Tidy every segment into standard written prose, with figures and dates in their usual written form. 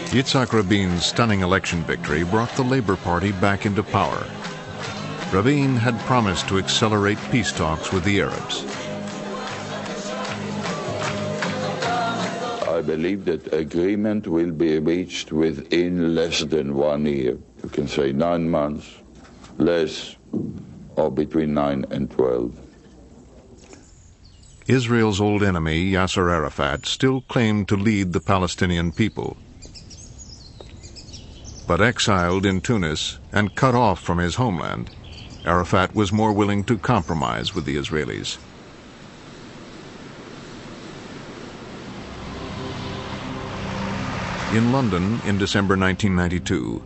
Yitzhak Rabin's stunning election victory brought the Labor Party back into power. Rabin had promised to accelerate peace talks with the Arabs. I believe that agreement will be reached within less than 1 year. You can say 9 months, less, or between 9 and 12. Israel's old enemy, Yasser Arafat, still claimed to lead the Palestinian people. But exiled in Tunis and cut off from his homeland, Arafat was more willing to compromise with the Israelis. In London in December 1992,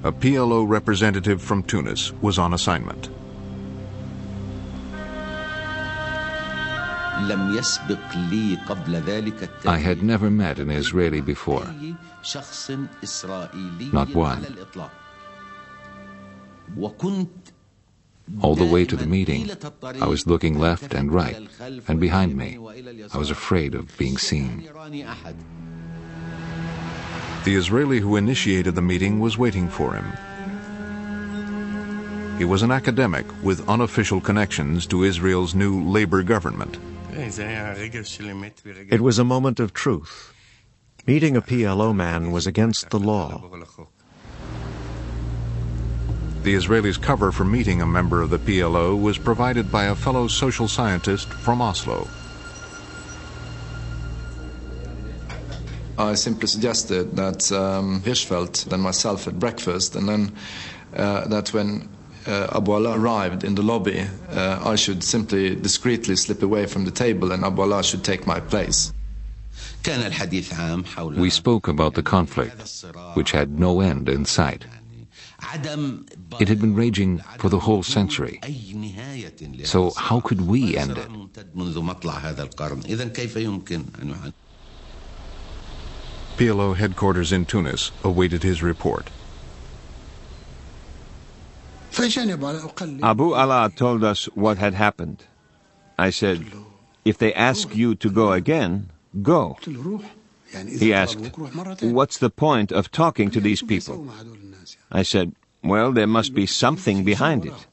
a PLO representative from Tunis was on assignment. I had never met an Israeli before, not one. All the way to the meeting, I was looking left and right, and behind me, I was afraid of being seen. The Israeli who initiated the meeting was waiting for him. He was an academic with unofficial connections to Israel's new labor government. It was a moment of truth. Meeting a PLO man was against the law. The Israelis' cover for meeting a member of the PLO was provided by a fellow social scientist from Oslo. I simply suggested that Hirschfeld and myself had breakfast, and then that when Abu Allah arrived in the lobby, I should simply discreetly slip away from the table and Abu Allah should take my place. We spoke about the conflict, which had no end in sight. It had been raging for the whole century. So how could we end it? PLO headquarters in Tunis awaited his report. Abu Allah told us what had happened. I said, if they ask you to go again, go. He asked, what's the point of talking to these people? I said, well, there must be something behind it.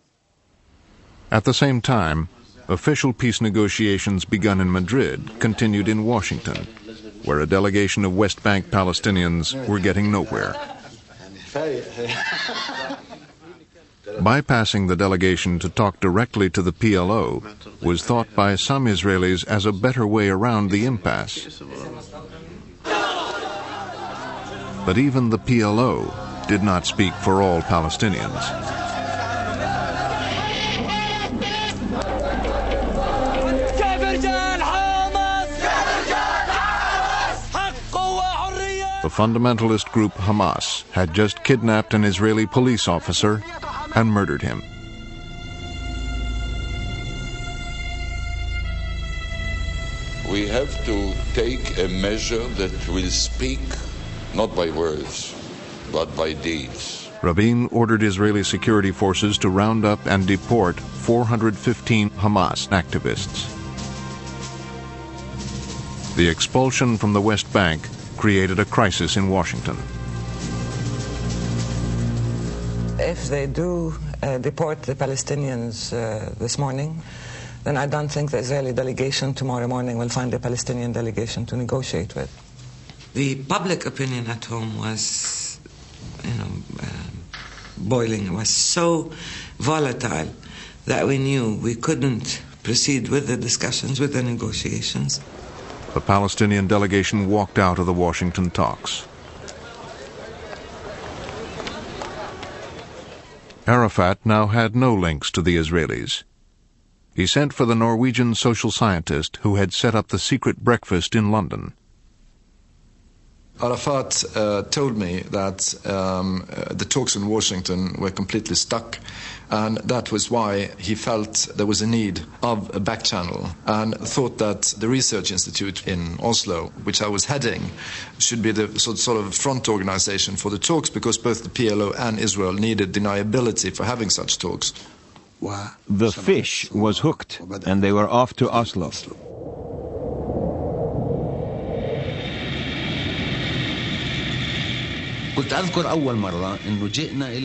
At the same time, official peace negotiations begun in Madrid continued in Washington, where a delegation of West Bank Palestinians were getting nowhere. Bypassing the delegation to talk directly to the PLO was thought by some Israelis as a better way around the impasse. But even the PLO did not speak for all Palestinians. The fundamentalist group Hamas had just kidnapped an Israeli police officer and murdered him. We have to take a measure that will speak not by words, but by deeds. Rabin ordered Israeli security forces to round up and deport 415 Hamas activists. The expulsion from the West Bank created a crisis in Washington. If they do deport the Palestinians this morning, then I don't think the Israeli delegation tomorrow morning will find a Palestinian delegation to negotiate with. The public opinion at home was, boiling. It was so volatile that we knew we couldn't proceed with the discussions, with the negotiations. The Palestinian delegation walked out of the Washington talks. Arafat now had no links to the Israelis. He sent for the Norwegian social scientist who had set up the secret breakfast in London. Arafat told me that the talks in Washington were completely stuck, and that was why he felt there was a need of a back channel, and thought that the research institute in Oslo, which I was heading, should be the sort of front organization for the talks, because both the PLO and Israel needed deniability for having such talks. The fish was hooked, and they were off to Oslo.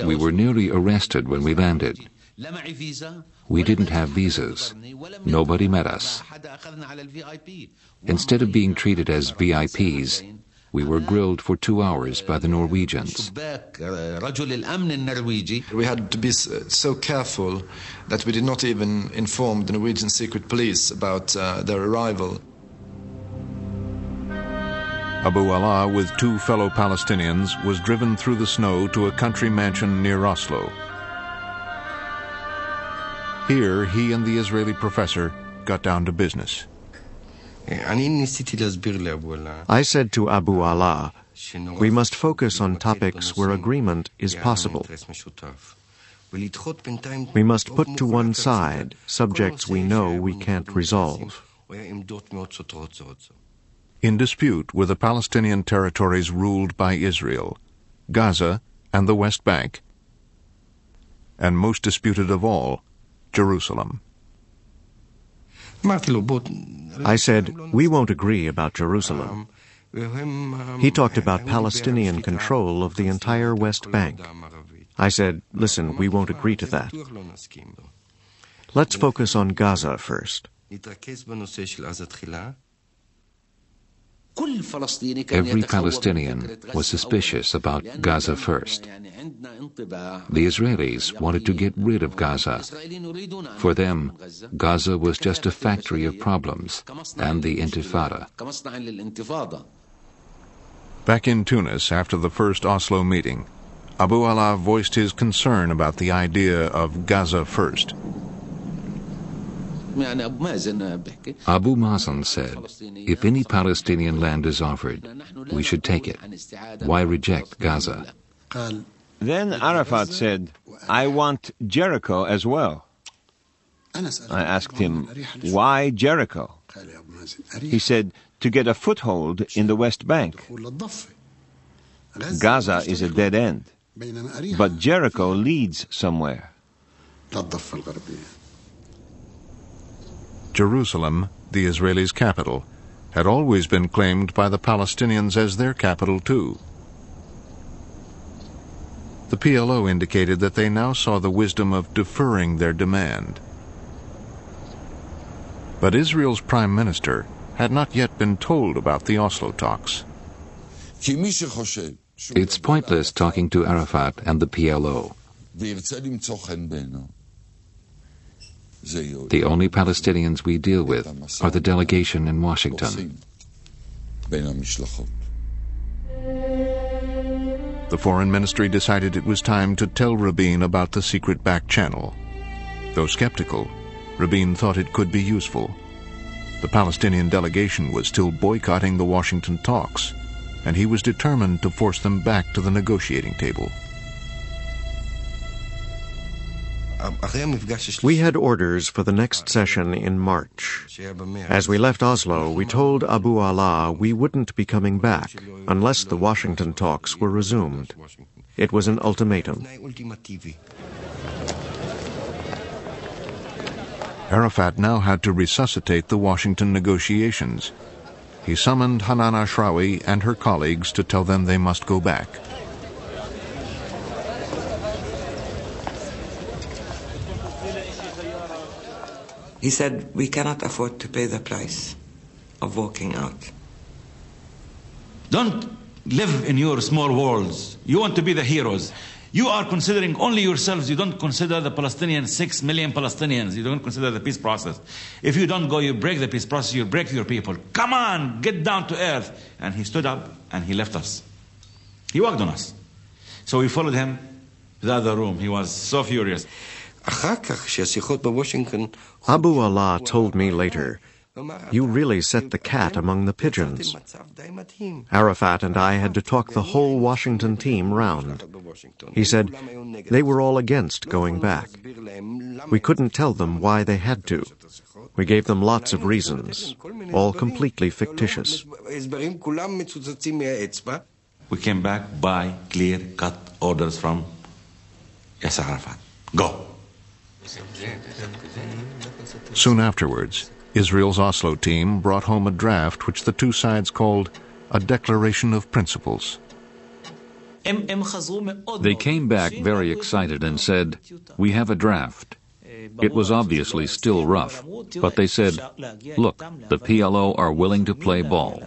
We were nearly arrested when we landed. We didn't have visas. Nobody met us. Instead of being treated as VIPs, we were grilled for 2 hours by the Norwegians. We had to be so careful that we did not even inform the Norwegian secret police about their arrival. Abu Allah, with 2 fellow Palestinians, was driven through the snow to a country mansion near Oslo. Here, he and the Israeli professor got down to business. I said to Abu Allah, we must focus on topics where agreement is possible. We must put to one side subjects we know we can't resolve. In dispute were the Palestinian territories ruled by Israel, Gaza and the West Bank, and most disputed of all, Jerusalem. I said, we won't agree about Jerusalem. He talked about Palestinian control of the entire West Bank. I said, listen, we won't agree to that. Let's focus on Gaza first. Every Palestinian was suspicious about Gaza first. The Israelis wanted to get rid of Gaza. For them, Gaza was just a factory of problems and the Intifada. Back in Tunis, after the first Oslo meeting, Abu Allah voiced his concern about the idea of Gaza first. Abu Mazen said, if any Palestinian land is offered, we should take it. Why reject Gaza? Then Arafat said, I want Jericho as well. I asked him, why Jericho? He said, to get a foothold in the West Bank. Gaza is a dead end, but Jericho leads somewhere. Jerusalem, the Israelis' capital, had always been claimed by the Palestinians as their capital too. The PLO indicated that they now saw the wisdom of deferring their demand. But Israel's prime minister had not yet been told about the Oslo talks. It's pointless talking to Arafat and the PLO. The only Palestinians we deal with are the delegation in Washington. The foreign ministry decided it was time to tell Rabin about the secret back channel. Though skeptical, Rabin thought it could be useful. The Palestinian delegation was still boycotting the Washington talks, and he was determined to force them back to the negotiating table. We had orders for the next session in March. As we left Oslo, we told Abu Allah we wouldn't be coming back unless the Washington talks were resumed. It was an ultimatum. Arafat now had to resuscitate the Washington negotiations. He summoned Hanan Ashrawi and her colleagues to tell them they must go back. He said, we cannot afford to pay the price of walking out. Don't live in your small worlds. You want to be the heroes. You are considering only yourselves. You don't consider the Palestinian 6 million Palestinians. You don't consider the peace process. If you don't go, you break the peace process, you break your people. Come on, get down to earth. And he stood up and he left us. He walked on us. So we followed him to the other room. He was so furious. Abu Allah told me later, you really set the cat among the pigeons. Arafat and I had to talk the whole Washington team round. He said they were all against going back. We couldn't tell them why they had to. We gave them lots of reasons, all completely fictitious. We came back by clear-cut orders from Yasser Arafat. Go. Soon afterwards, Israel's Oslo team brought home a draft which the two sides called a Declaration of Principles. They came back very excited and said, "We have a draft." It was obviously still rough, but they said, "Look, the PLO are willing to play ball."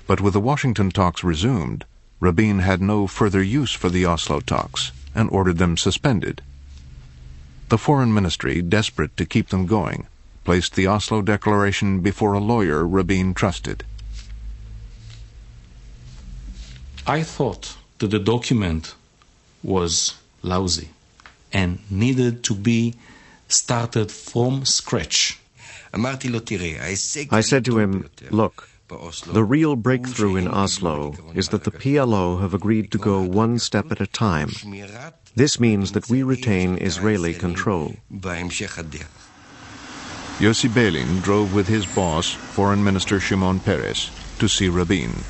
But with the Washington talks resumed, Rabin had no further use for the Oslo talks and ordered them suspended. The Foreign Ministry, desperate to keep them going, placed the Oslo Declaration before a lawyer Rabin trusted. I thought that the document was lousy and needed to be started from scratch. I said to him, "Look, the real breakthrough in Oslo is that the PLO have agreed to go one step at a time. This means that we retain Israeli control." Yossi Beilin drove with his boss, Foreign Minister Shimon Peres, to see Rabin.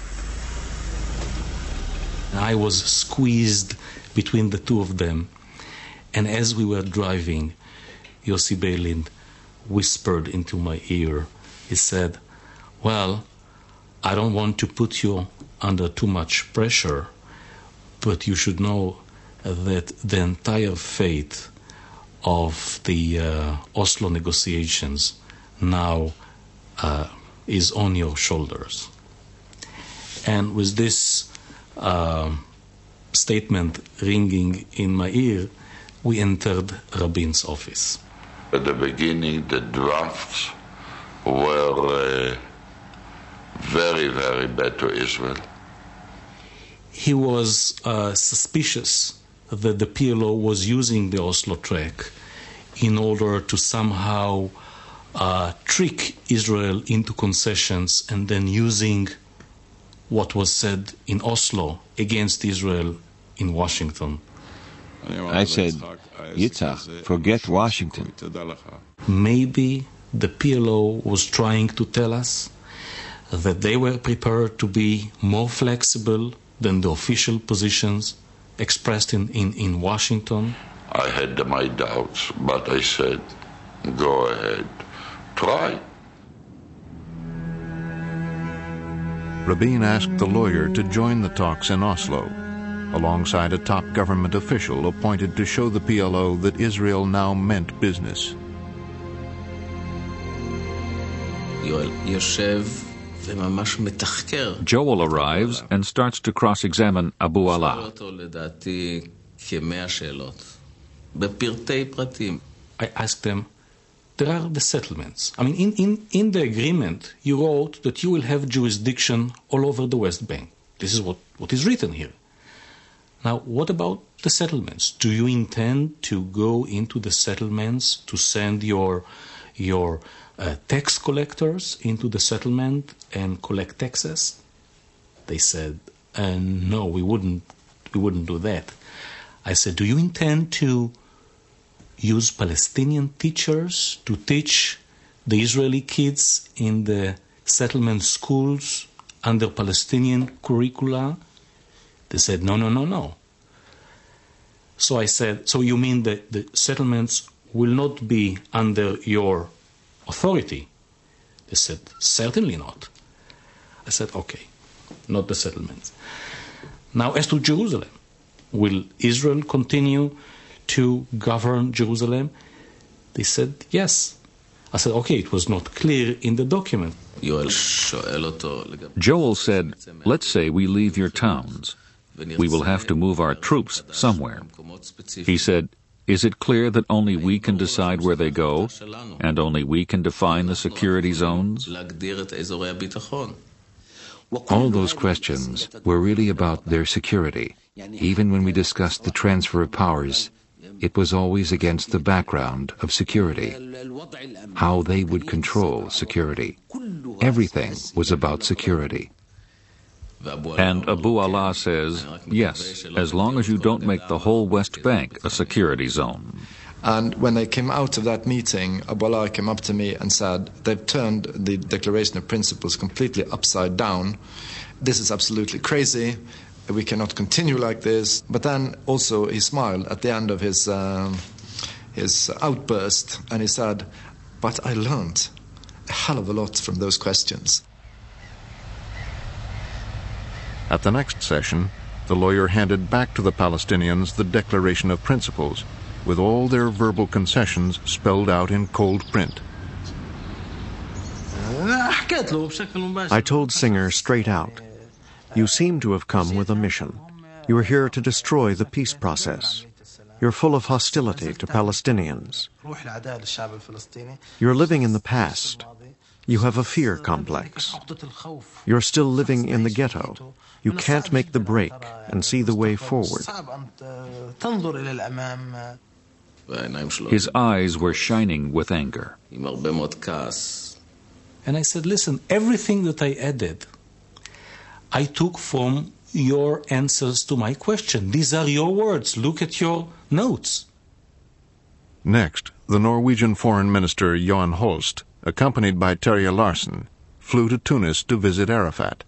I was squeezed between the two of them, and as we were driving, Yossi Beilin whispered into my ear. He said, "Well, I don't want to put you under too much pressure, but you should know that the entire fate of the Oslo negotiations now is on your shoulders." And with this statement ringing in my ear, we entered Rabin's office. At the beginning, the drafts were very, very bad to Israel. He was suspicious that the PLO was using the Oslo track in order to somehow trick Israel into concessions and then using what was said in Oslo against Israel in Washington. I said, "Yitzhak, forget Washington." Maybe the PLO was trying to tell us that they were prepared to be more flexible than the official positions expressed in Washington. I had my doubts, but I said, go ahead, try. Rabin asked the lawyer to join the talks in Oslo, alongside a top government official appointed to show the PLO that Israel now meant business. Joel arrives and starts to cross-examine Abu Allah. I asked them, there are the settlements. I mean, in the agreement, you wrote that you will have jurisdiction all over the West Bank. This is what is written here. Now, what about the settlements? Do you intend to go into the settlements to send your tax collectors into the settlement and collect taxes? They said, no, we wouldn't do that. I said, do you intend to use Palestinian teachers to teach the Israeli kids in the settlement schools under Palestinian curricula? They said, no. So I said, so you mean that the settlements will not be under your authority? They said, certainly not. I said, okay, not the settlements. Now, as to Jerusalem, will Israel continue to govern Jerusalem? They said, yes. I said, okay, it was not clear in the document. Joel said, let's say we leave your towns. We will have to move our troops somewhere. He said, is it clear that only we can decide where they go, and only we can define the security zones? All those questions were really about their security. Even when we discussed the transfer of powers, it was always against the background of security, how they would control security. Everything was about security. And Abu Allah says, yes, as long as you don't make the whole West Bank a security zone. And when they came out of that meeting, Abu Allah came up to me and said, they've turned the Declaration of Principles completely upside down. This is absolutely crazy. We cannot continue like this. But then also he smiled at the end of his outburst, and he said, but I learned a hell of a lot from those questions. At the next session, the lawyer handed back to the Palestinians the Declaration of Principles, with all their verbal concessions spelled out in cold print. I told Singer straight out, "You seem to have come with a mission. You are here to destroy the peace process. You're full of hostility to Palestinians. You're living in the past. You have a fear complex. You're still living in the ghetto. You can't make the break and see the way forward." His eyes were shining with anger. And I said, listen, everything that I added, I took from your answers to my question. These are your words. Look at your notes. Next, the Norwegian Foreign Minister Johan Holst, accompanied by Terje Larsen, flew to Tunis to visit Arafat.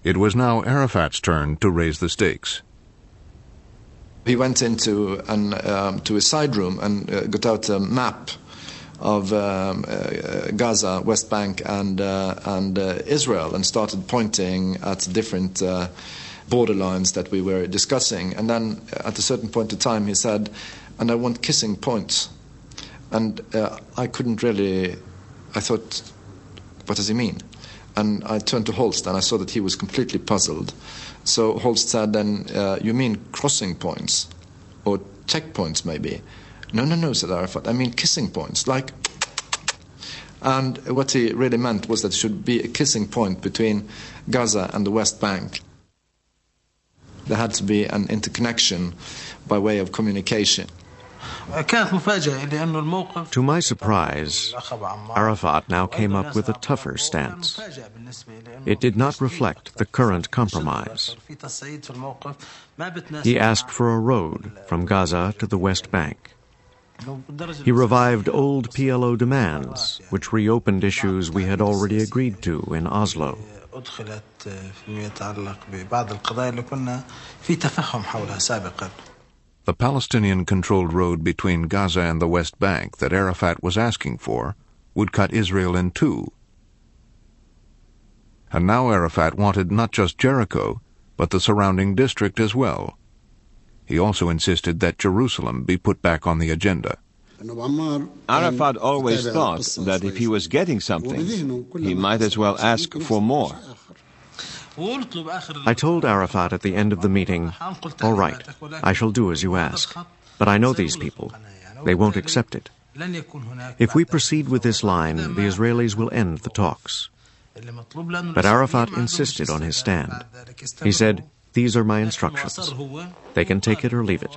It was now Arafat's turn to raise the stakes. He went into to a side room and got out a map of Gaza, West Bank, and Israel, and started pointing at different borderlines that we were discussing. And then, at a certain point in time, he said, "And I want kissing points." And I couldn't really. I thought, "What does he mean?" And I turned to Holst, and I saw that he was completely puzzled. So Holst said, "Then you mean crossing points, or checkpoints, maybe?" No, said Arafat. "I mean kissing points, like." And what he really meant was that there should be a kissing point between Gaza and the West Bank. There had to be an interconnection by way of communication. To my surprise, Arafat now came up with a tougher stance. It did not reflect the current compromise. He asked for a road from Gaza to the West Bank. He revived old PLO demands, which reopened issues we had already agreed to in Oslo. The Palestinian-controlled road between Gaza and the West Bank that Arafat was asking for would cut Israel in two. And now Arafat wanted not just Jericho, but the surrounding district as well. He also insisted that Jerusalem be put back on the agenda. Arafat always thought that if he was getting something, he might as well ask for more. I told Arafat at the end of the meeting, "All right, I shall do as you ask. But I know these people. They won't accept it. If we proceed with this line, the Israelis will end the talks." But Arafat insisted on his stand. He said, "These are my instructions. They can take it or leave it."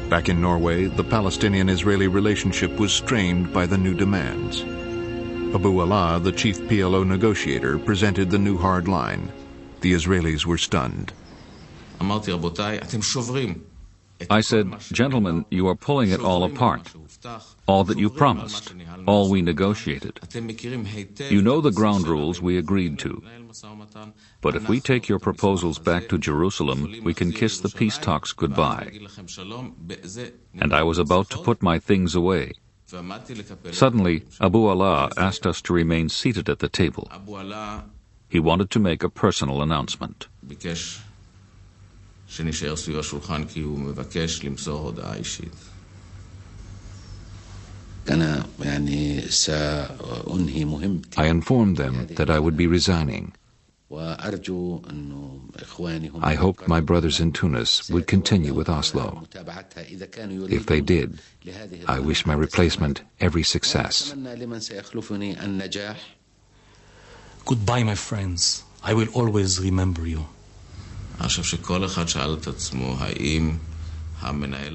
Back in Norway, the Palestinian-Israeli relationship was strained by the new demands. Abu Allah, the chief PLO negotiator, presented the new hard line. The Israelis were stunned. I said, "Gentlemen, you are pulling it all apart. All that you promised, all we negotiated. You know the ground rules we agreed to. But if we take your proposals back to Jerusalem, we can kiss the peace talks goodbye." And I was about to put my things away. Suddenly, Abu Allah asked us to remain seated at the table. He wanted to make a personal announcement. I informed them that I would be resigning. I hoped my brothers in Tunis would continue with Oslo. If they did, I wish my replacement every success. Goodbye, my friends. I will always remember you.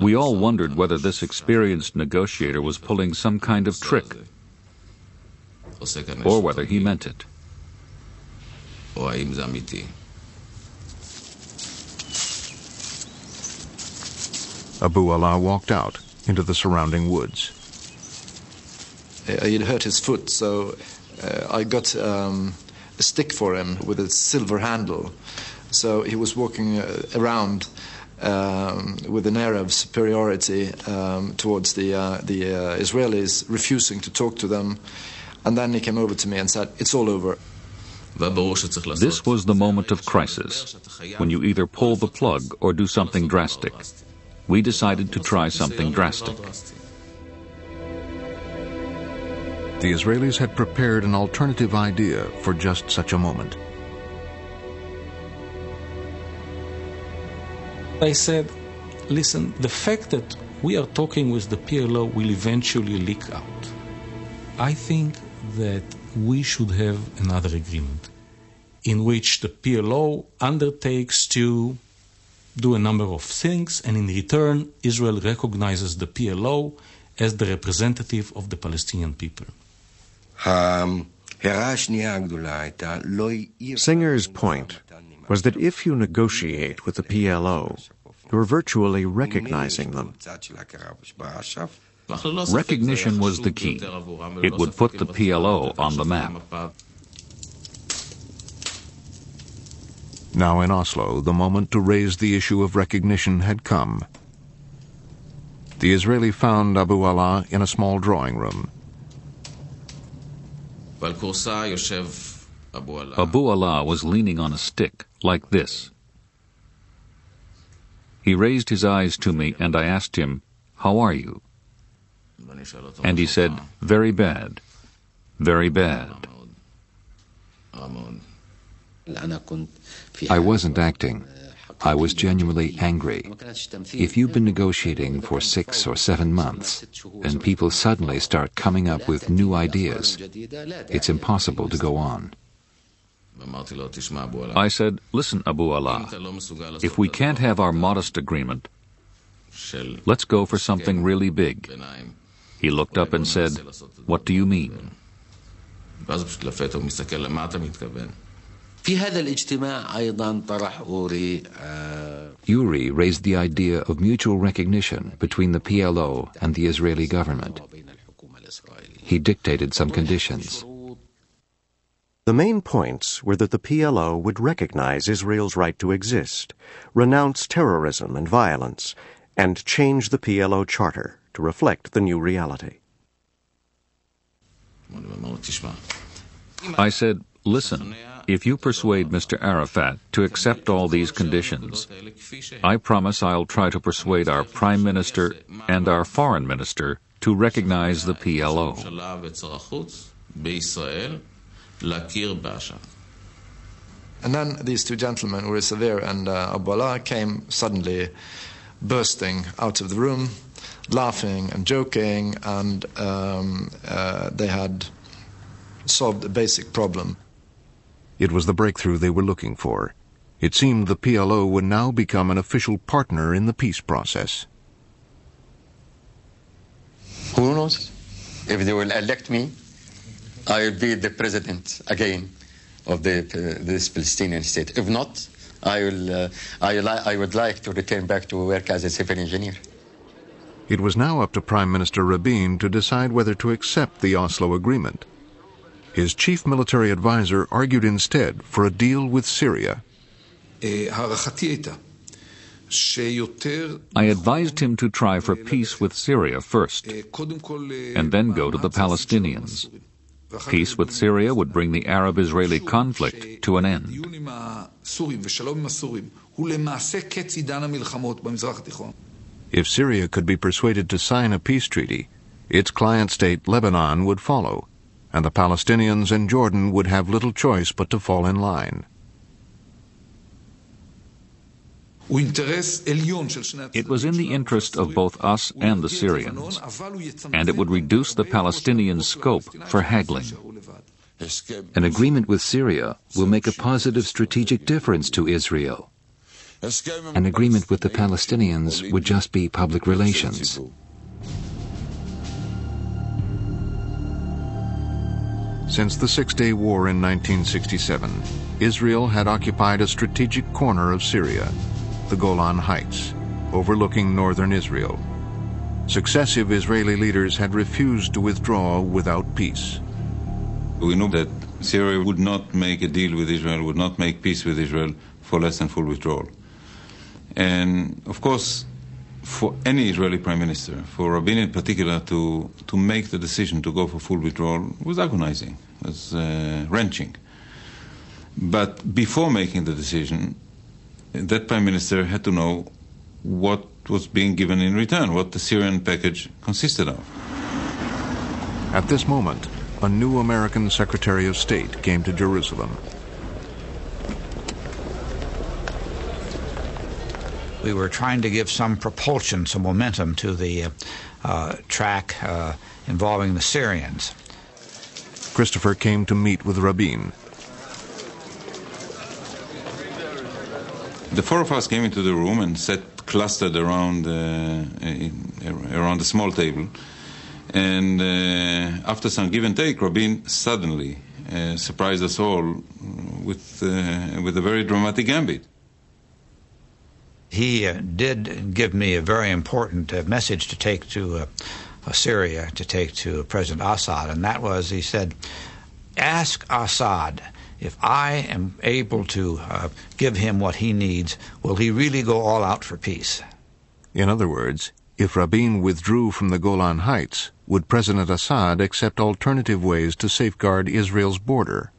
We all wondered whether this experienced negotiator was pulling some kind of trick, or whether he meant it. Abu Allah walked out into the surrounding woods. He'd hurt his foot, so I got a stick for him with a silver handle. So he was walking around with an air of superiority towards the Israelis, refusing to talk to them. And then he came over to me and said, "It's all over." This was the moment of crisis, when you either pull the plug or do something drastic. We decided to try something drastic. The Israelis had prepared an alternative idea for just such a moment. I said, listen, the fact that we are talking with the PLO will eventually leak out. I think that we should have another agreement in which the PLO undertakes to do a number of things, and in return, Israel recognizes the PLO as the representative of the Palestinian people. Singer's point was that if you negotiate with the PLO, you're virtually recognizing them. Recognition was the key. It would put the PLO on the map. Now in Oslo, the moment to raise the issue of recognition had come. The Israeli found Abu Ala in a small drawing room. Abu Ala was leaning on a stick, like this. He raised his eyes to me and I asked him, "How are you?" And he said, "Very bad, very bad." I wasn't acting. I was genuinely angry. If you've been negotiating for 6 or 7 months, and people suddenly start coming up with new ideas, it's impossible to go on. I said, "Listen, Abu Ala, if we can't have our modest agreement, let's go for something really big." He looked up and said, "What do you mean?" Uri raised the idea of mutual recognition between the PLO and the Israeli government. He dictated some conditions. The main points were that the PLO would recognize Israel's right to exist, renounce terrorism and violence, and change the PLO charter to reflect the new reality. I said, "Listen, if you persuade Mr. Arafat to accept all these conditions, I promise I'll try to persuade our Prime Minister and our Foreign Minister to recognize the PLO." And then these two gentlemen, Uri Savir and Abu Ala, came suddenly bursting out of the room, laughing and joking, and they had solved a basic problem. It was the breakthrough they were looking for. It seemed the PLO would now become an official partner in the peace process. Who knows? If they will elect me, I will be the president again of this Palestinian state. If not, I would like to return back to work as a civil engineer. It was now up to Prime Minister Rabin to decide whether to accept the Oslo Agreement. His chief military advisor argued instead for a deal with Syria. I advised him to try for peace with Syria first, and then go to the Palestinians. Peace with Syria would bring the Arab-Israeli conflict to an end. If Syria could be persuaded to sign a peace treaty, its client state Lebanon would follow, and the Palestinians and Jordan would have little choice but to fall in line. It was in the interest of both us and the Syrians, and it would reduce the Palestinian scope for haggling. An agreement with Syria will make a positive strategic difference to Israel. An agreement with the Palestinians would just be public relations. Since the Six-Day War in 1967, Israel had occupied a strategic corner of Syria, the Golan Heights, overlooking northern Israel. Successive Israeli leaders had refused to withdraw without peace. We know that Syria would not make a deal with Israel, would not make peace with Israel for less than full withdrawal. And of course, for any Israeli prime minister, for Rabin in particular, to make the decision to go for full withdrawal was agonizing, was wrenching. But before making the decision, that prime minister had to know what was being given in return, what the Syrian package consisted of. At this moment, a new American Secretary of State came to Jerusalem. We were trying to give some propulsion, some momentum to the track involving the Syrians. Christopher came to meet with Rabin. The four of us came into the room and sat clustered around a small table. And after some give and take, Rabin suddenly surprised us all with a very dramatic gambit. He did give me a very important message to take to Syria, to take to President Assad, and that was, he said, ask Assad, if I am able to give him what he needs, will he really go all out for peace? In other words, if Rabin withdrew from the Golan Heights, would President Assad accept alternative ways to safeguard Israel's border?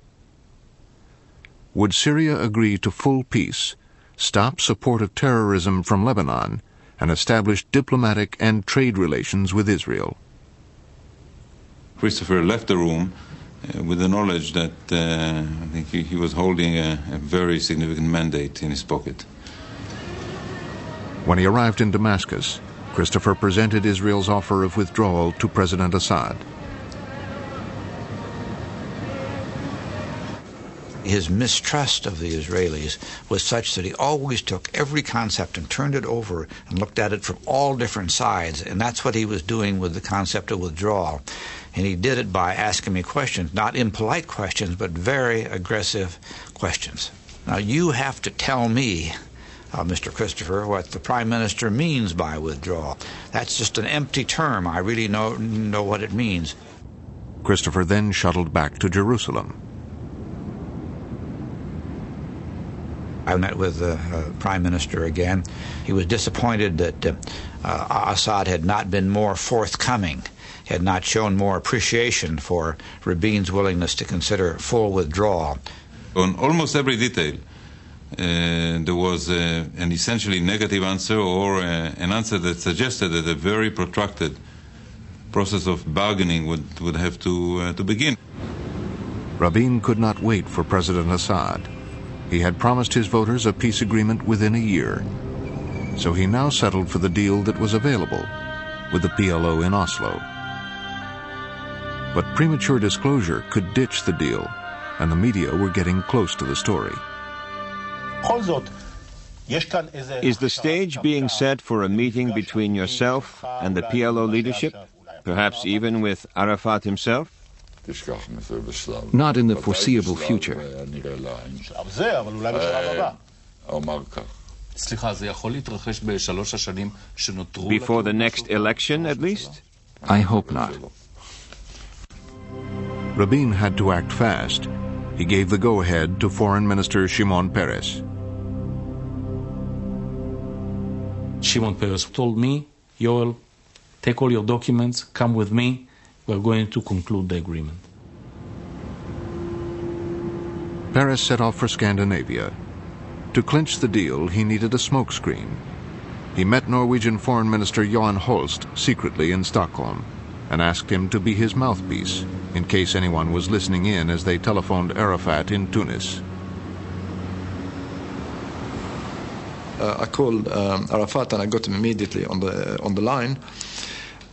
Would Syria agree to full peace, stop support of terrorism from Lebanon, and establish diplomatic and trade relations with Israel? Christopher left the room with the knowledge that I think he was holding a very significant mandate in his pocket. When he arrived in Damascus, Christopher presented Israel's offer of withdrawal to President Assad. His mistrust of the Israelis was such that he always took every concept and turned it over and looked at it from all different sides, and that's what he was doing with the concept of withdrawal. And he did it by asking me questions, not impolite questions, but very aggressive questions. Now, you have to tell me, Mr. Christopher, what the Prime Minister means by withdrawal. That's just an empty term. I really know what it means. Christopher then shuttled back to Jerusalem. I met with the Prime Minister again. He was disappointed that Assad had not been more forthcoming, had not shown more appreciation for Rabin's willingness to consider full withdrawal. On almost every detail, there was an essentially negative answer or an answer that suggested that a very protracted process of bargaining would have to begin. Rabin could not wait for President Assad. He had promised his voters a peace agreement within a year. So he now settled for the deal that was available, with the PLO in Oslo. But premature disclosure could ditch the deal, and the media were getting close to the story. Is the stage being set for a meeting between yourself and the PLO leadership, perhaps even with Arafat himself? Not in the foreseeable future. Before the next election, at least? I hope not. Rabin had to act fast. He gave the go-ahead to Foreign Minister Shimon Peres. Shimon Peres told me, Yoel, take all your documents, come with me. We're going to conclude the agreement. Peres set off for Scandinavia. To clinch the deal, he needed a smokescreen. He met Norwegian Foreign Minister Johan Holst secretly in Stockholm and asked him to be his mouthpiece in case anyone was listening in as they telephoned Arafat in Tunis. I called Arafat and I got him immediately on the line.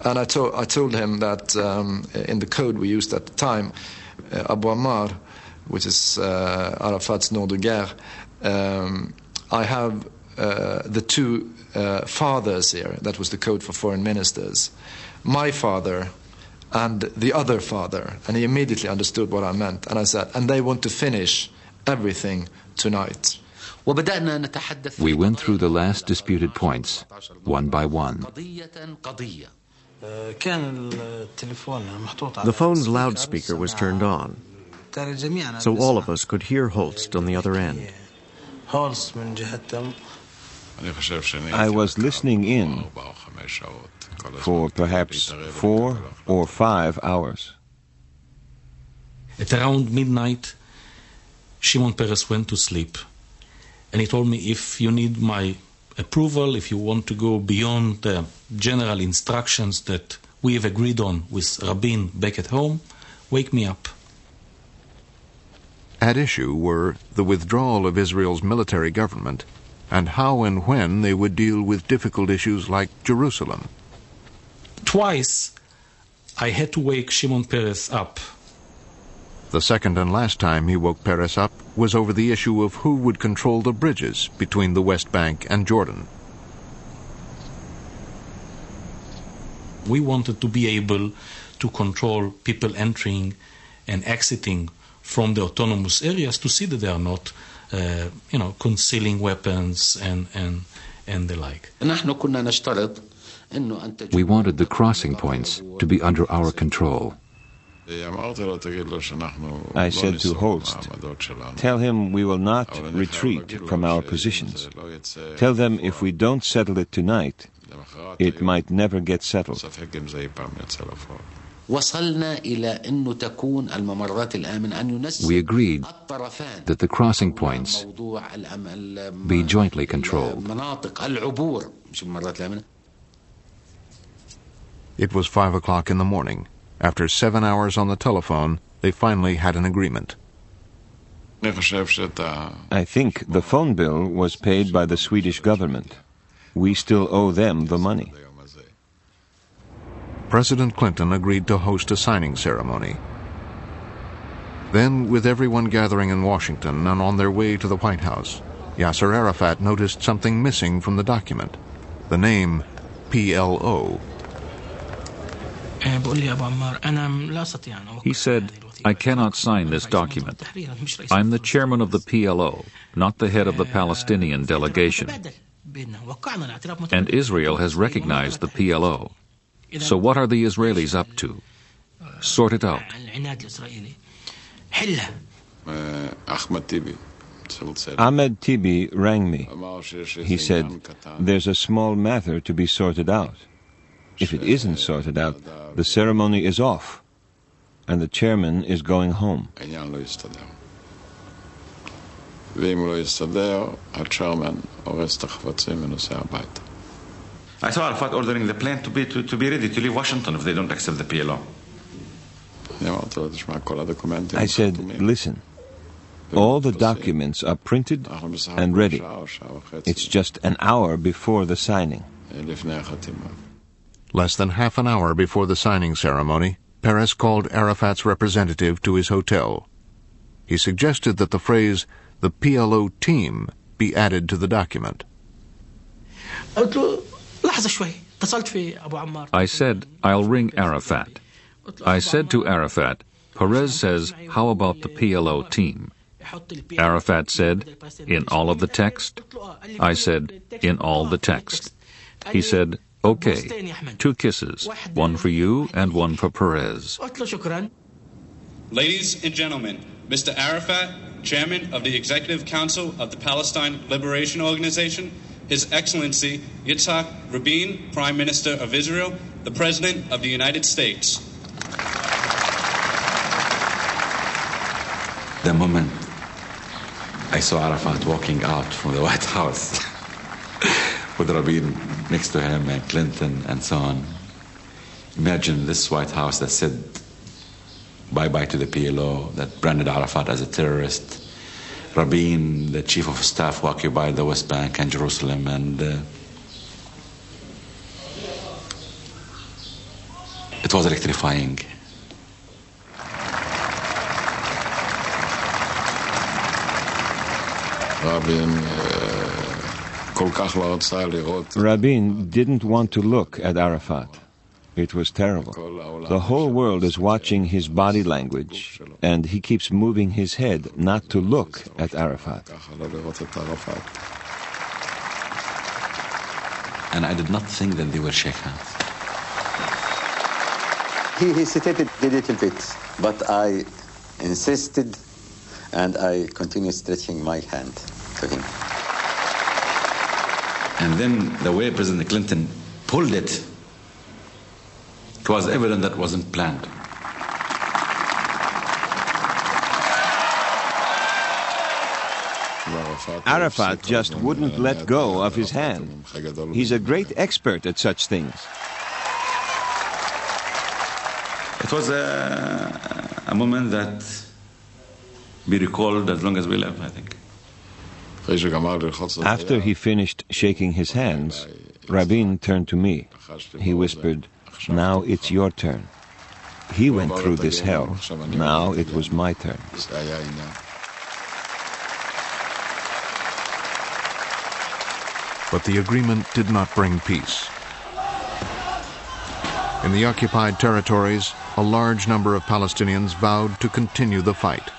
And I told him that in the code we used at the time, Abu Ammar, which is Arafat's nom de guerre, I have the two fathers here. That was the code for foreign ministers. My father and the other father. And he immediately understood what I meant. And I said, and they want to finish everything tonight. We went through the last disputed points, one by one. The phone's loudspeaker was turned on, so all of us could hear Holst on the other end. I was listening in for perhaps 4 or 5 hours. At around midnight, Shimon Peres went to sleep, and he told me, if you need my approval, if you want to go beyond the general instructions that we have agreed on with Rabin back at home, wake me up. At issue were the withdrawal of Israel's military government and how and when they would deal with difficult issues like Jerusalem. Twice I had to wake Shimon Peres up. The second and last time he woke Peres up was over the issue of who would control the bridges between the West Bank and Jordan. We wanted to be able to control people entering and exiting from the autonomous areas to see that they are not, concealing weapons and the like. We wanted the crossing points to be under our control. I said to Holst, tell him we will not retreat from our positions. Tell them if we don't settle it tonight, it might never get settled. We agreed that the crossing points be jointly controlled. It was 5 o'clock in the morning. After 7 hours on the telephone, they finally had an agreement. I think the phone bill was paid by the Swedish government. We still owe them the money. President Clinton agreed to host a signing ceremony. Then, with everyone gathering in Washington and on their way to the White House, Yasser Arafat noticed something missing from the document: the name PLO. He said, I cannot sign this document. I'm the chairman of the PLO, not the head of the Palestinian delegation. And Israel has recognized the PLO. So what are the Israelis up to? Sort it out. Ahmed Tibi rang me. He said, there's a small matter to be sorted out. If it isn't sorted out, the ceremony is off, and the chairman is going home. I saw Arafat ordering the plane to be ready to leave Washington if they don't accept the PLO. I said, listen, all the documents are printed and ready. It's just an hour before the signing. Less than half an hour before the signing ceremony, Peres called Arafat's representative to his hotel. He suggested that the phrase, the PLO team, be added to the document. I said, I'll ring Arafat. I said to Arafat, Peres says, how about the PLO team? Arafat said, in all of the text? I said, in all the text. He said, okay, 2 kisses, one for you and one for Peres. Ladies and gentlemen, Mr. Arafat, Chairman of the Executive Council of the Palestine Liberation Organization, His Excellency Yitzhak Rabin, Prime Minister of Israel, the President of the United States. The moment I saw Arafat walking out from the White House with Rabin next to him and Clinton and so on, imagine this White House that said bye-bye to the PLO, that branded Arafat as a terrorist, Rabin, the chief of staff who occupied the West Bank and Jerusalem, and it was electrifying. Rabin didn't want to look at Arafat. It was terrible. The whole world is watching his body language, and he keeps moving his head not to look at Arafat. And I did not think that they will shake hands. He hesitated a little bit, but I insisted, and I continued stretching my hand to him. And then the way President Clinton pulled it, it was evident that wasn't planned. Arafat just wouldn't let go of his hand. He's a great expert at such things. It was a moment that be recalled as long as we live, I think. After he finished shaking his hands, Rabin turned to me. He whispered, "Now it's your turn. He went through this hell. Now it was my turn." But the agreement did not bring peace. In the occupied territories, a large number of Palestinians vowed to continue the fight.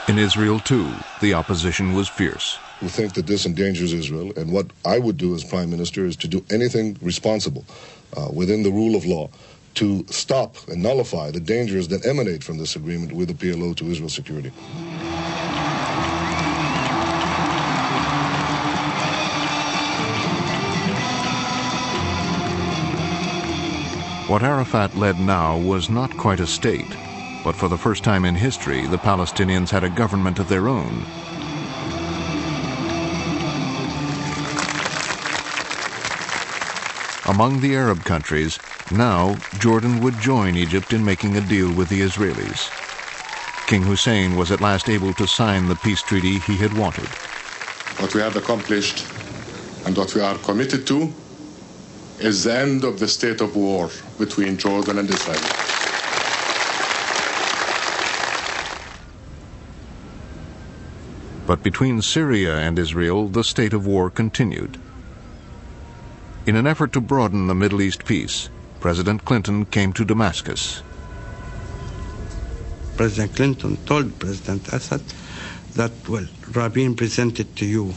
In Israel, too, the opposition was fierce. We think that this endangers Israel, and what I would do as Prime Minister is to do anything responsible within the rule of law to stop and nullify the dangers that emanate from this agreement with the PLO to Israel's security. What Arafat led now was not quite a state, but for the first time in history, the Palestinians had a government of their own. Among the Arab countries, now Jordan would join Egypt in making a deal with the Israelis. King Hussein was at last able to sign the peace treaty he had wanted. What we have accomplished and what we are committed to is the end of the state of war between Jordan and Israel. But between Syria and Israel, the state of war continued. In an effort to broaden the Middle East peace, President Clinton came to Damascus. President Clinton told President Assad that, well, Rabin presented to you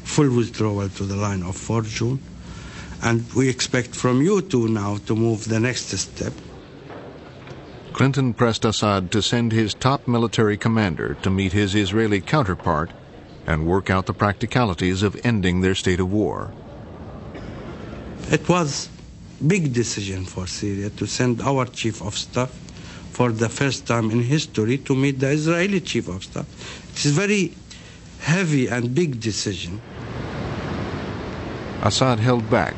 full withdrawal to the line of 4 June, and we expect from you two now to move the next step. Clinton pressed Assad to send his top military commander to meet his Israeli counterpart and work out the practicalities of ending their state of war. It was a big decision for Syria to send our chief of staff for the first time in history to meet the Israeli chief of staff. It's a very heavy and big decision. Assad held back.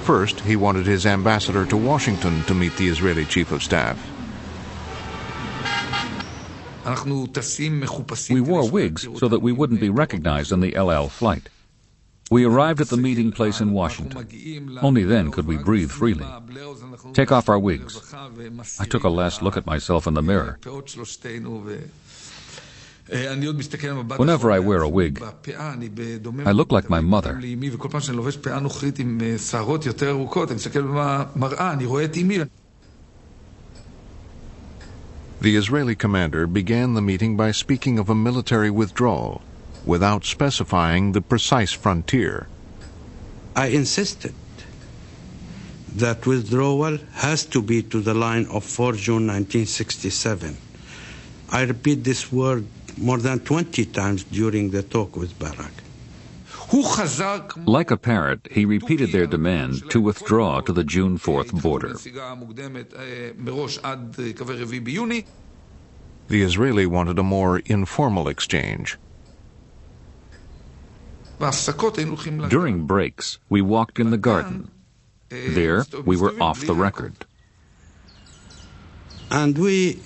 First, he wanted his ambassador to Washington to meet the Israeli chief of staff. We wore wigs so that we wouldn't be recognized on the El Al flight. We arrived at the meeting place in Washington. Only then could we breathe freely. Take off our wigs. I took a last look at myself in the mirror. Whenever I wear a wig, I look like my mother. The Israeli commander began the meeting by speaking of a military withdrawal, without specifying the precise frontier. I insisted that withdrawal has to be to the line of 4 June 1967. I repeat this word more than 20 times during the talk with Barak. Like a parrot, he repeated their demand to withdraw to the June 4th border. The Israeli wanted a more informal exchange. During breaks, we walked in the garden. There, we were off the record. And we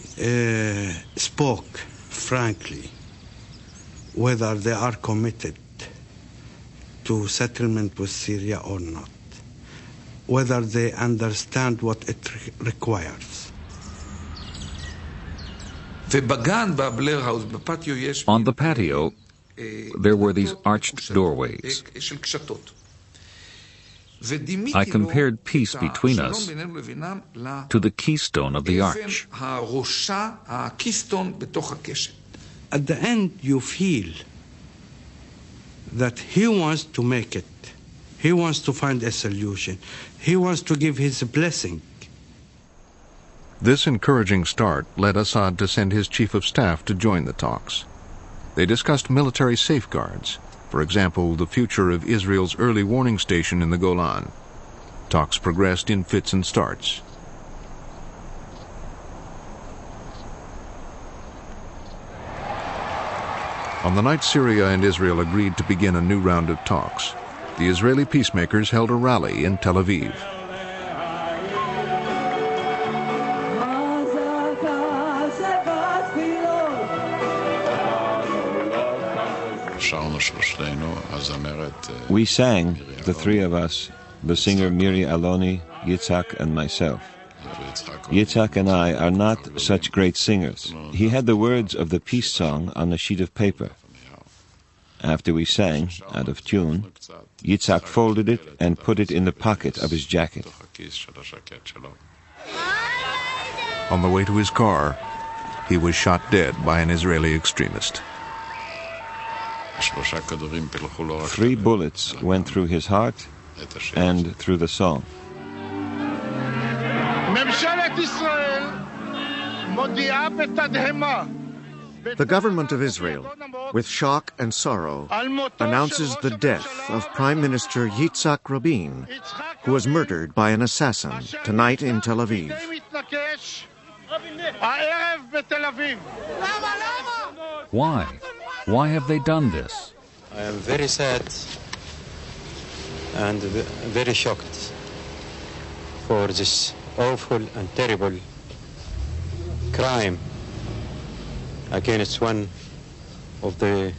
spoke frankly whether they are committed to settlement with Syria or not, whether they understand what it requires. On the patio, there were these arched doorways. I compared peace between us to the keystone of the arch. At the end, you feel that he wants to make it. He wants to find a solution. He wants to give his blessing. This encouraging start led Assad to send his chief of staff to join the talks. They discussed military safeguards, For example, the future of Israel's early warning station in the Golan. Talks progressed in fits and starts. On the night Syria and Israel agreed to begin a new round of talks, the Israeli peacemakers held a rally in Tel Aviv. We sang, the three of us, the singer Miri Aloni, Yitzhak, and myself. Yitzhak and I are not such great singers. He had the words of the peace song on a sheet of paper. After we sang, out of tune, Yitzhak folded it and put it in the pocket of his jacket. On the way to his car, he was shot dead by an Israeli extremist. 3 bullets went through his heart and through the song. The government of Israel, with shock and sorrow, announces the death of Prime Minister Yitzhak Rabin, who was murdered by an assassin tonight in Tel Aviv. Why? Why have they done this? I am very sad and very shocked for this awful and terrible crime against one of the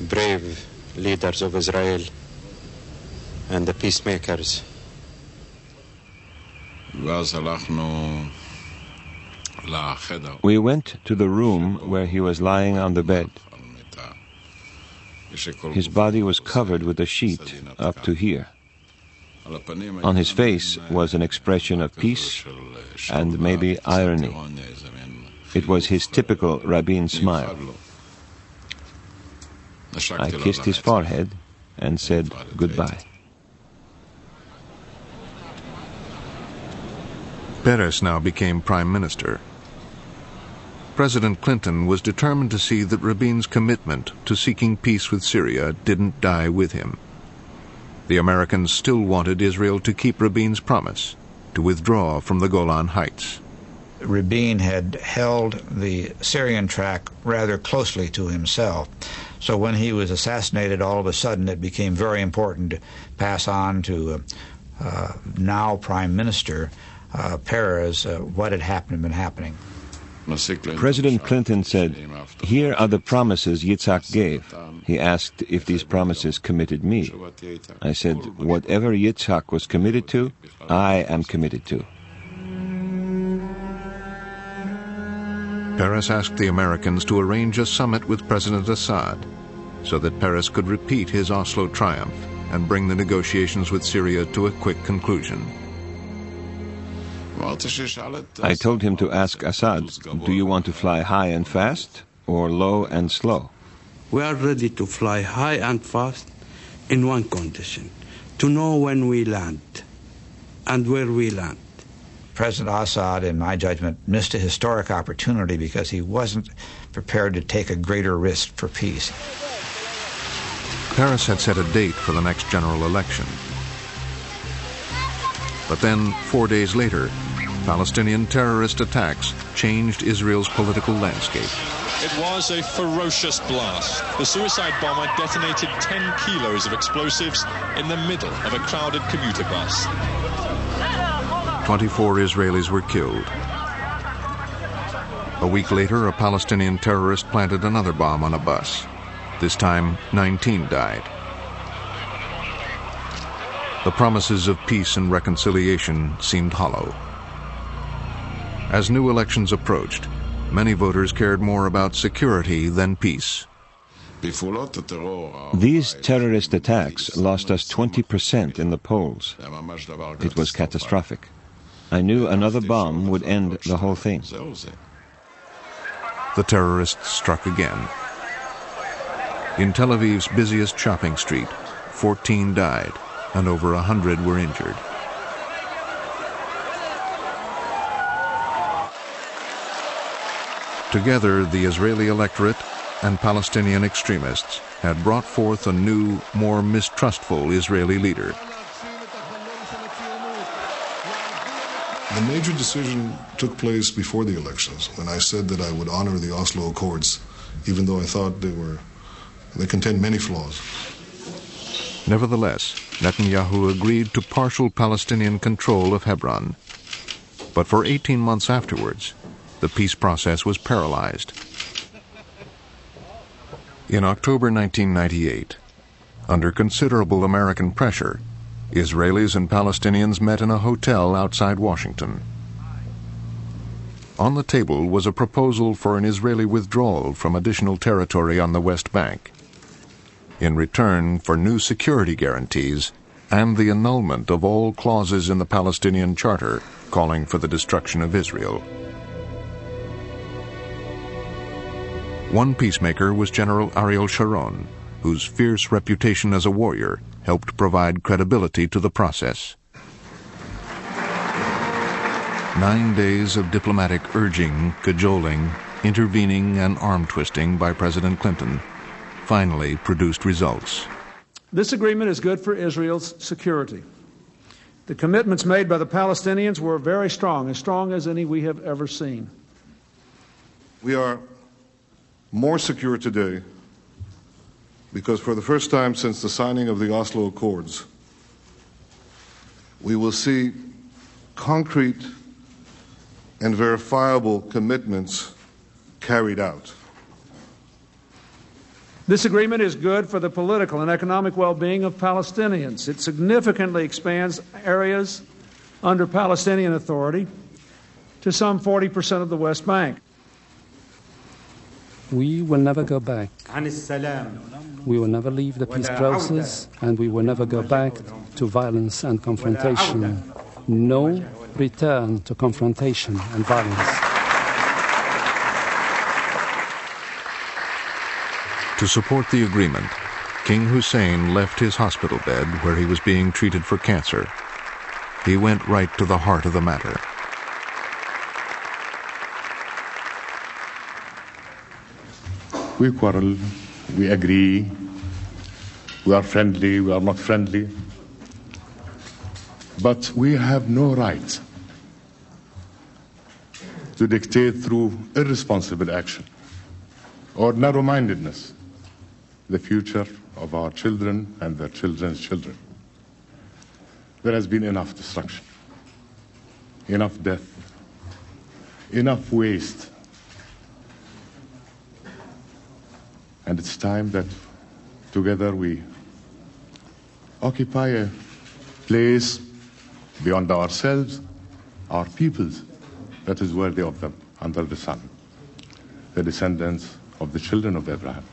brave leaders of Israel and the peacemakers. We went to the room where he was lying on the bed. His body was covered with a sheet up to here. On his face was an expression of peace and maybe irony. It was his typical Rabin smile. I kissed his forehead and said goodbye. Peres now became prime minister. President Clinton was determined to see that Rabin's commitment to seeking peace with Syria didn't die with him. The Americans still wanted Israel to keep Rabin's promise to withdraw from the Golan Heights. Rabin had held the Syrian track rather closely to himself. So when he was assassinated, all of a sudden it became very important to pass on to now Prime Minister Peres what had been happening. President Clinton said, "Here are the promises Yitzhak gave." He asked if these promises committed me. I said, "Whatever Yitzhak was committed to, I am committed to." Peres asked the Americans to arrange a summit with President Assad so that Peres could repeat his Oslo triumph and bring the negotiations with Syria to a quick conclusion. I told him to ask Assad, "Do you want to fly high and fast or low and slow?" We are ready to fly high and fast in one condition, to know when we land and where we land. President Assad, in my judgment, missed a historic opportunity because he wasn't prepared to take a greater risk for peace. Peres had set a date for the next general election. But then, 4 days later, Palestinian terrorist attacks changed Israel's political landscape. It was a ferocious blast. The suicide bomber detonated 10 kilos of explosives in the middle of a crowded commuter bus. 24 Israelis were killed. A week later, a Palestinian terrorist planted another bomb on a bus. This time, 19 died. The promises of peace and reconciliation seemed hollow. As new elections approached, many voters cared more about security than peace. These terrorist attacks lost us 20% in the polls. It was catastrophic. I knew another bomb would end the whole thing. The terrorists struck again. In Tel Aviv's busiest shopping street, 14 died and over 100 were injured. Together, the Israeli electorate and Palestinian extremists had brought forth a new, more mistrustful Israeli leader. The major decision took place before the elections, when I said that I would honor the Oslo Accords, even though I thought they contained many flaws. Nevertheless, Netanyahu agreed to partial Palestinian control of Hebron. But for 18 months afterwards, the peace process was paralyzed. In October 1998, under considerable American pressure, Israelis and Palestinians met in a hotel outside Washington. On the table was a proposal for an Israeli withdrawal from additional territory on the West Bank, in return for new security guarantees and the annulment of all clauses in the Palestinian Charter calling for the destruction of Israel. One peacemaker was General Ariel Sharon, whose fierce reputation as a warrior helped provide credibility to the process. 9 days of diplomatic urging, cajoling, intervening, and arm-twisting by President Clinton finally produced results. This agreement is good for Israel's security. The commitments made by the Palestinians were very strong, as strong as any we have ever seen. We are more secure today because for the first time since the signing of the Oslo Accords, we will see concrete and verifiable commitments carried out. This agreement is good for the political and economic well-being of Palestinians. It significantly expands areas under Palestinian authority to some 40% of the West Bank. We will never go back. We will never leave the peace process, and we will never go back to violence and confrontation. No return to confrontation and violence. To support the agreement, King Hussein left his hospital bed where he was being treated for cancer. He went right to the heart of the matter. We quarrel, we agree, we are friendly, we are not friendly. But we have no right to dictate through irresponsible action or narrow-mindedness the future of our children and their children's children. There has been enough destruction, enough death, enough waste. And it's time that together we occupy a place beyond ourselves, our peoples, that is worthy of them under the sun, the descendants of the children of Abraham.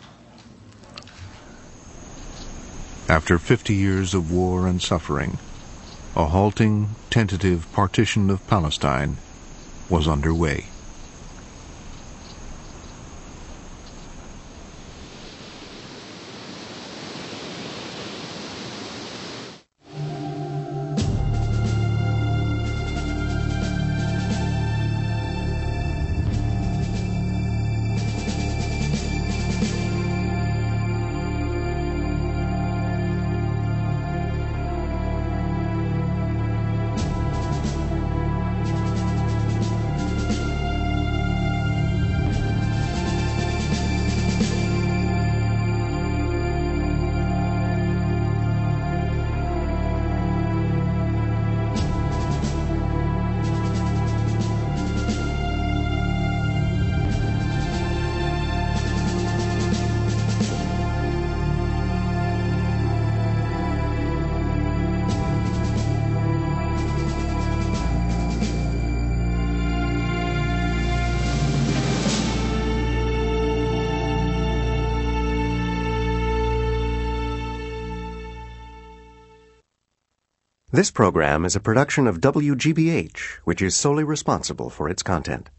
After 50 years of war and suffering, a halting, tentative partition of Palestine was underway. This program is a production of WGBH, which is solely responsible for its content.